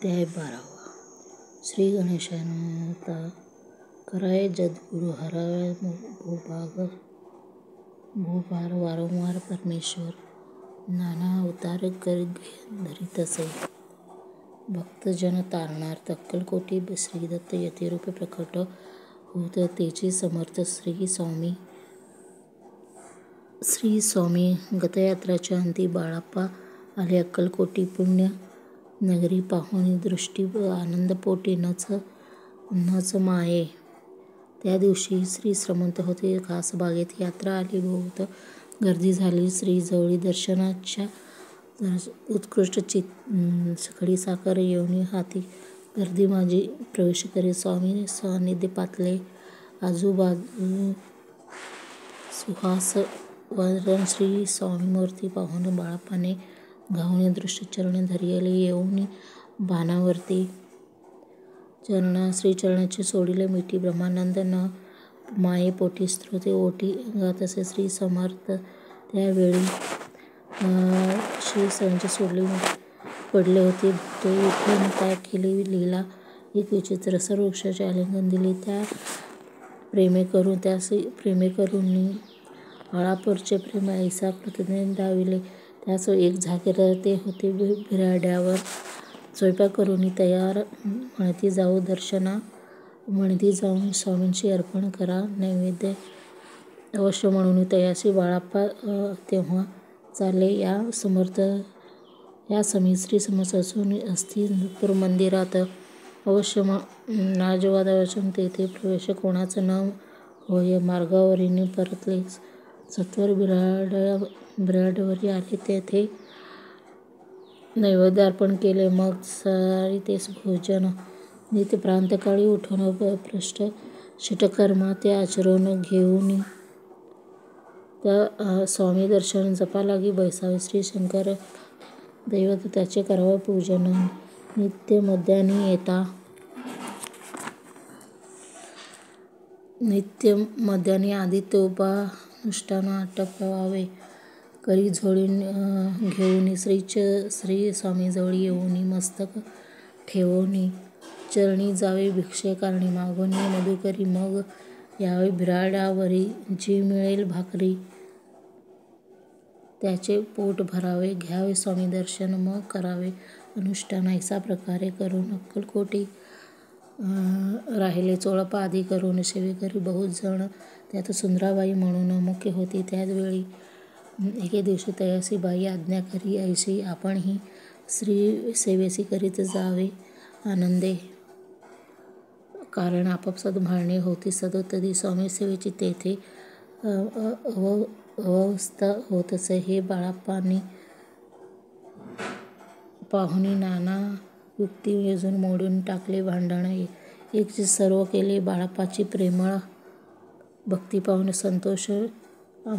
अध्याय 12 श्री गणेशानंता कराय जगद्गुरु हराय भूभार वारंवार परमेश्वर नाना अवतार धरीत असे. भक्तजन तारणार्थ अक्कलकोटी श्रीदत्त यतिरूपे प्रकट होत तेची समर्थ श्री स्वामी गतयात्राच्या अंती बाळाप्पा आले. अक्कलकोटी पुण्य नगरी पाहुणी दृष्टी आनंदपोटी नच माये. त्या दिवशी श्री श्रीमंत होते. खास बागेत यात्रा आली. बहुत गर्दी झाली. श्री जवळी दर्शनाच्या उत्कृष्ट खडीसाखर येऊनी हाती गर्दी माझी प्रवेश करी. स्वामी सान्निध्य पातले. आजूबाजू सुहास वरण श्री स्वामीमूर्ती पाहून बाळाप्पाने घाऊनी दृष्ट चरणे धरिले. येऊनी भानावरती श्रीचरणाचे सोडिले मिठी. ब्रह्मानंद न माये पोटी स्तोत्रे ओटी गात असे श्री समर्थ. त्यावेळी श्रीचरणाचे सोडले पडले होते. भुते विठ्ठल त्याग केली. लीला एक विचित्र. सर्व वृक्षाचे आलिंगन दिले. त्यासी प्रेमे करून आळापूरचे प्रेम ऐसा प्रतिज्ञा दाविले. त्यास एक जागीरदार ते होते बिराड्यावर. स्वयंपाक करून तयार. म्हणती जाऊ दर्शना. म्हणती जाऊन स्वामींची अर्पण करा नैवेद्य अवश्य म्हणून तयासी बाळाप्पा तेव्हा चालले. या समी श्री समर्थ असून अस्थिपूर मंदिरात अवश्य नाजवादवाचून तेथे प्रवेश कोणाचा न होय. मार्गावरीने परतले. सत्वर बिराड्यावरी आले. तेथे नैवेद्य अर्पण केले. मग सारितेस भोजन. नित्य प्रातःकाळी उठून पृष्ठ शीटकर्मा ते आचरून घेऊन त्या स्वामी दर्शन जपा लागी बैसावे. श्री शंकर दैवत त्याचे करावे पूजन. नित्य मध्यान्ही आदित्योपानुष्ठान आटपावे. करी झोळी घेऊन श्री स्वामीजवळी येऊन मस्तक ठेवून चरणी जावे भिक्षे कारणी. मागून मधुकरी मग यावे बिराडावरी. जी मिळेल भाकरी त्याचे पोट भरावे. घ्यावे स्वामी दर्शन मग करावे अनुष्ठान. ऐसा प्रकारे करून अक्कलकोटी राहिले. चोळपा आदी करून सेवेकरी बहुत जण. त्यात सुंदराबाई म्हणून मुख्य होती. त्यावेळी एके दिवशी तयासी बाई आज्ञा करी ऐसी आपणही श्री सेवेसी करीत जावे आनंदे. कारण आपापसात भांडणे होती सदोदित. स्वामी सेवेची तेथे अवस्था होत असे. हे बाळाप्पांनी पाहुनी नाना युक्ती योजून मोडून टाकले भांडण. एकचे सर्व केले. बाळाप्पाची प्रेमळ भक्ती पाहून संतोष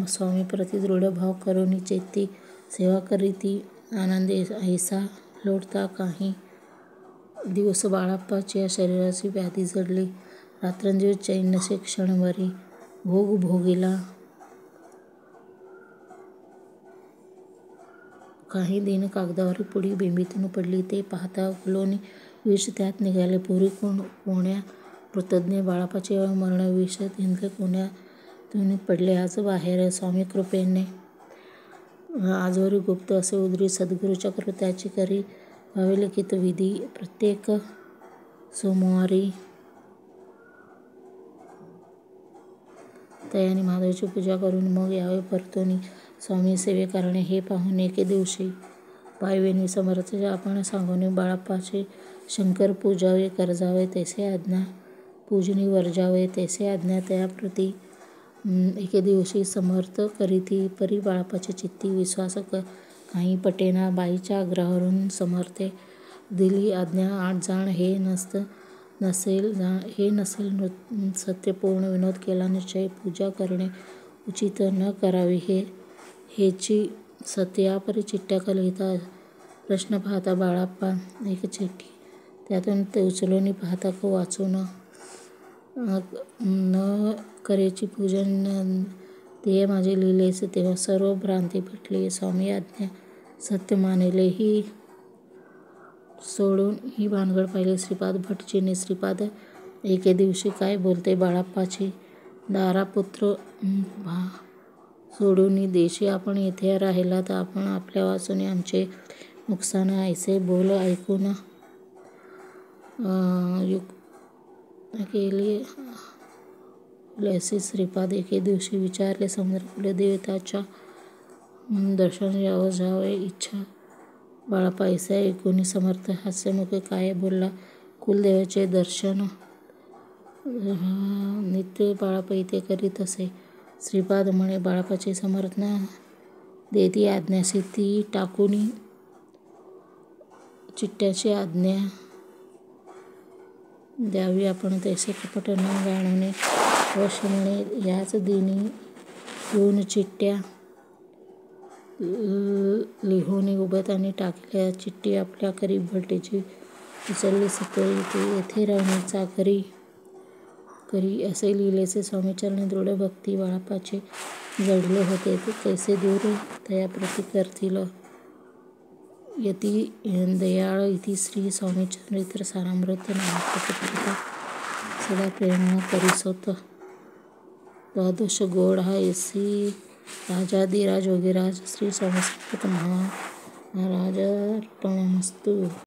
स्वामीप्रती दृढ भाव करून चेती सेवा करीती आनंदे. ऐसा लोटता काही दिवस बाळाप्पाच्या शरीराची व्याधी जडली. रात्रंदिवस चैन नसे क्षणभरी. भोग भोगिला. काही दिन कागदावरी पुडी बिंबीतून पडली. ते पाहता उकलून विष त्यात निघाले. पूर्वी कोण्या कृतज्ञ बाळाप्पाचे मरण विष इंद्र कोण्यातून पडले आज बाहेर. स्वामी कृपेने आजवरी गुप्त असे उदरी सद्गुरूच्या कृत्याची करी व्हावे लिखित विधी. प्रत्येक सोमवारी तयाने महादेवाची पूजा करून मग यावे परतून स्वामी सेवेकारणे. हे पाहून एके दिवशी पायवेणी समर्थाच्या आपण सांगून बाळाप्पाचे शंकर पूजावे करजावे तैसे आज्ञा. पूजनी वर्जावे तैसे आज्ञा. त्याप्रती एके दिवशी समर्थ करीती परी बाळाप्पाचे चित्ती विश्वास काही पटेना. बाईच्या आग्रहावरून समर्थे दिली आज्ञा. 8 जाण हे नसेल सत्यपूर्ण विनोद केला निश्चय. पूजा करणे उचित न करावी हेची सत्य. यापरी चिठ्ठ्या लिहिता प्रश्न पाहता बाळाप्पा एक चिठ्ठी त्यातून ते उचलून पाहता वाचून न करेची पूजन ते माझे लिहिलेच. तेव्हा सर्व भ्रांती पेटली. स्वामी आज्ञा सत्य मानिले. ही सोडून ही भानगड पाहिली. श्रीपाद भटजीने श्रीपाद एके दिवशी काय बोलते बाळाप्पाची दारापुत्र सोडून देशी आपण येथे राहिलात. आपण आपल्या वाचून आमचे नुकसान ऐसे बोल ऐकून केली असे श्रीपाद एके दिवशी विचारले. समुद्र कुलदेवताच्या दर्शन जावे इच्छा. बाळाप्पा ऐसे ऐकून समर्थ हास्यमुखे काय बोलला. कुलदेवाचे दर्शन नित्य बाळाप्पा इथे करीत असे. श्रीपाद म्हणे बाळाप्पाची समर्थ देती आज्ञासी ती टाकून चिट्ट्याची आज्ञा द्यावी. आपण तैसे कपट न जाणवणे अवश्य म्हणे. याच दिनी येऊन चिट्ट्या लिहून उबतानी टाकल्या. चिठ्ठी आपल्या करी भटजी उचलली सकाळी ते येथे राहून चाकरी करी असे लिहिलेचे. स्वामीचरणी दृढ भक्ती बाळाप्पाचे जडले होते. कैसे दूर तयाप्रती करतील यती दयाळ. इति श्री स्वामीचरित्र सारामृत नामक पत्रिका सदा प्रेरणा करिसोत. द्वादश गौड ऐसी राजाधिराज योगीराज श्री स्वामी समर्थ महाराज अर्पणमस्तु.